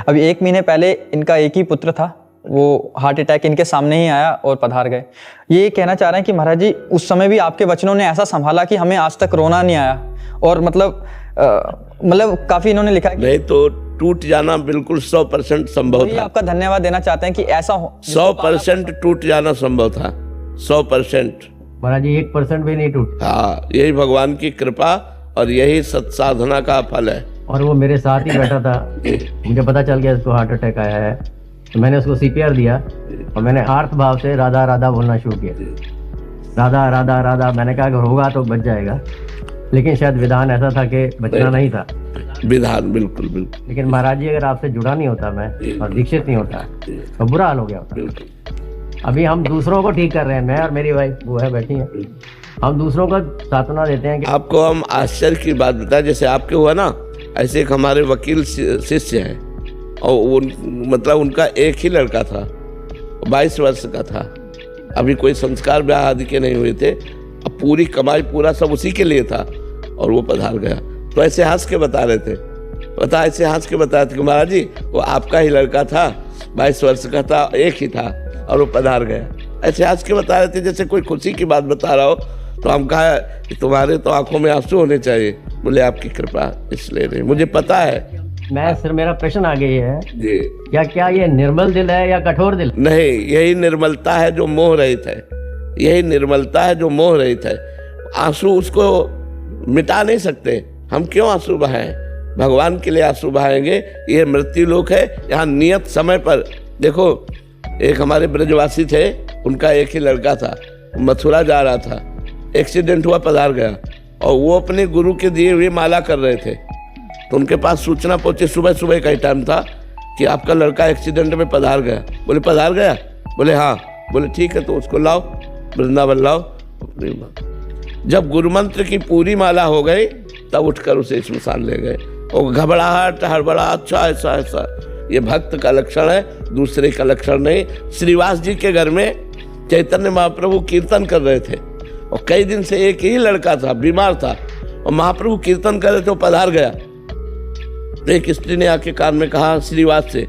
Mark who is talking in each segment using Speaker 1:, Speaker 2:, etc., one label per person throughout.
Speaker 1: अभी 1 महीने पहले इनका एक ही पुत्र था, वो हार्ट अटैक इनके सामने ही आया और पधार गए। ये कहना चाह रहे हैं कि महाराज जी उस समय भी आपके वचनों ने ऐसा संभाला कि हमें आज तक रोना नहीं आया, और मतलब काफी इन्होंने लिखा
Speaker 2: नहीं तो टूट जाना बिल्कुल 100% संभव था।
Speaker 1: आपका धन्यवाद देना चाहते हैं कि ऐसा हो
Speaker 2: 100% टूट जाना संभव था, 100%।
Speaker 3: महाराज जी 1% भी नहीं टूट।
Speaker 2: हाँ, यही भगवान की कृपा और यही सत्साधना का फल है।
Speaker 3: और वो मेरे साथ ही बैठा था, मुझे पता चल गया इसको हार्ट अटैक आया है, तो मैंने उसको CPR दिया और मैंने आर्त भाव से राधा राधा बोलना शुरू किया। राधा राधा राधा, मैंने कहा अगर होगा तो बच जाएगा, लेकिन शायद विधान ऐसा था कि बचना नहीं था।
Speaker 2: विधान बिल्कुल बिल्कुल।
Speaker 3: लेकिन महाराज जी अगर आपसे जुड़ा नहीं होता मैं और दीक्षित नहीं होता तो बुरा हाल हो गया होता। अभी हम दूसरों को ठीक कर रहे हैं, मैं और मेरी वाइफ वो है बैठी है, हम दूसरों को सांत्वना देते हैं कि
Speaker 2: आपको हम आश्चर्य की बात बताएं, जैसे आपके हुआ ना, ऐसे एक हमारे वकील शिष्य हैं, और वो मतलब उनका एक ही लड़का था, 22 वर्ष का था, अभी कोई संस्कार ब्याह आदि के नहीं हुए थे, अब पूरी कमाई पूरा सब उसी के लिए था, और वो पधार गया। तो ऐसे हंस के बता रहे थे, ऐसे हंस के बता रहे थे कि महाराज जी वो आपका ही लड़का था, 22 वर्ष का था, एक ही था, और वो पधार गया। ऐसे हंस के बता रहे थे जैसे कोई खुशी की बात बता रहा हो। तो हम कहा कि तुम्हारे तो आंखों में आंसू होने चाहिए। बोले आपकी कृपा इसलिए नहीं, मुझे पता है।
Speaker 3: मैं सिर्फ मेरा प्रश्न आ गई है
Speaker 2: जी,
Speaker 3: क्या ये निर्मल दिल है या कठोर दिल?
Speaker 2: नहीं, यही निर्मलता है जो मोह रहित है, यही निर्मलता है जो मोह रहित है। आंसू उसको मिटा नहीं सकते, हम क्यों आंसू बहाएं? भगवान के लिए आंसू बहाएंगे। ये मृत्यु लोक है, यहाँ नियत समय पर। देखो, एक हमारे ब्रजवासी थे, उनका एक ही लड़का था, मथुरा जा रहा था, एक्सीडेंट हुआ, पधार गया, और वो अपने गुरु के दिए हुए माला कर रहे थे। तो उनके पास सूचना पहुंची, सुबह सुबह का ही टाइम था, कि आपका लड़का एक्सीडेंट में पधार गया। बोले पधार गया? बोले हाँ। बोले ठीक है, तो उसको लाओ, वृंदावन लाओ। जब गुरु मंत्र की पूरी माला हो गई तब उठकर उसे स्मशान ले गए। और घबराहट हड़बड़ा, अच्छा ऐसा ऐसा, ये भक्त का लक्षण है, दूसरे का लक्षण नहीं। श्रीवास जी के घर में चैतन्य महाप्रभु कीर्तन कर रहे थे, और कई दिन से एक ही लड़का था, बीमार था, और महाप्रभु कीर्तन कर रहे थे, पधार गया। एक स्त्री ने आके कान में कहा श्रीवास से,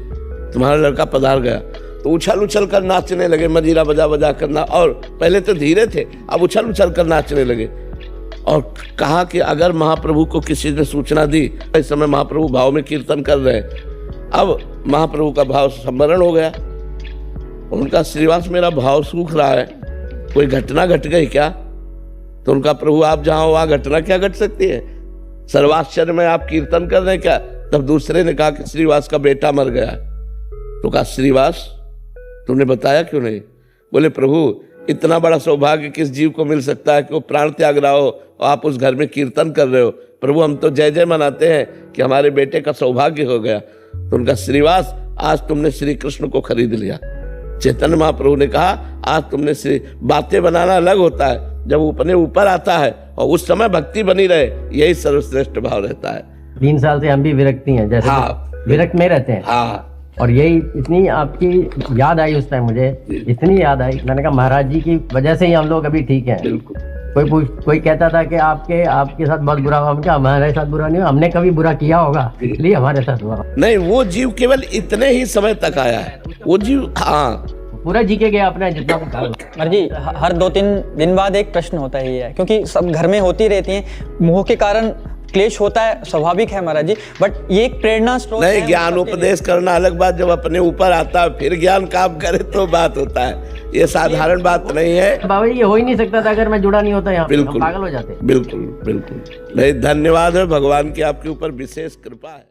Speaker 2: तुम्हारा लड़का पधार गया। तो उछल उछल कर नाचने लगे, मजीरा बजा बजा करना, और पहले तो धीरे थे, अब उछल उछल कर नाचने लगे। और कहा कि अगर महाप्रभु को किसी ने सूचना दी, इस समय महाप्रभु भाव में कीर्तन कर रहे हैं। अब महाप्रभु का भाव संवरण हो गया। उनका श्रीवास मेरा भाव सूख रहा है, कोई घटना घट गई क्या? तो उनका प्रभु आप जहाँ हो वहाँ घटना क्या घट सकती है? सर्वाश्चर्य में आप कीर्तन कर रहे हैं क्या? तब दूसरे ने कहा कि श्रीवास का बेटा मर गया। तो कहा श्रीवास तुमने बताया क्यों नहीं? बोले प्रभु इतना बड़ा सौभाग्य किस जीव को मिल सकता है कि वो प्राण त्याग रहा हो और आप उस घर में कीर्तन कर रहे हो। प्रभु हम तो जय जय मनाते हैं कि हमारे बेटे का सौभाग्य हो गया। तो उनका श्रीवास आज तुमने श्री कृष्ण को खरीद लिया। चैतन्य महाप्रभु ने कहा आज तुमने श्री, बातें बनाना अलग होता है, जब अपने ऊपर आता है और उस समय भक्ति बनी रहे, यही सर्वश्रेष्ठ भाव रहता है।
Speaker 3: 3 साल से हम भी विरक्ति हैं, जैसे विरक्त में रहते हैं।
Speaker 2: हाँ,
Speaker 3: और यही इतनी आपकी याद आई उस टाइम, मुझे इतनी याद आई, मैंने कहा महाराज जी की वजह से ही हम लोग अभी ठीक हैं।
Speaker 2: बिल्कुल।
Speaker 3: कोई कहता था कि आपके साथ बहुत बुरा हुआ, हम क्या हमारे साथ बुरा नहीं हुआ, हमने कभी बुरा किया होगा इसलिए हमारे साथ हुआ
Speaker 2: नहीं। वो जीव केवल इतने ही समय तक आया है, वो जीव हाँ
Speaker 3: पूरा जी के गया अपना जितना।
Speaker 1: जी हर 2-3 दिन बाद एक प्रश्न होता ही है, क्योंकि सब घर में होती रहती हैं, मोह के कारण क्लेश होता है, स्वाभाविक है महाराज जी, बट ये एक प्रेरणा स्रोत
Speaker 2: नहीं। ज्ञान उपदेश करना अलग बात, जब अपने ऊपर आता है फिर ज्ञान काम करे तो बात होता है, ये साधारण बात नहीं है।
Speaker 3: बाबा ये हो ही नहीं सकता था अगर मैं जुड़ा नहीं होता यहाँ,
Speaker 2: बिल्कुल
Speaker 3: पागल हो जाते।
Speaker 2: बिल्कुल बिल्कुल नहीं। धन्यवाद है, भगवान की आपके ऊपर विशेष कृपा है।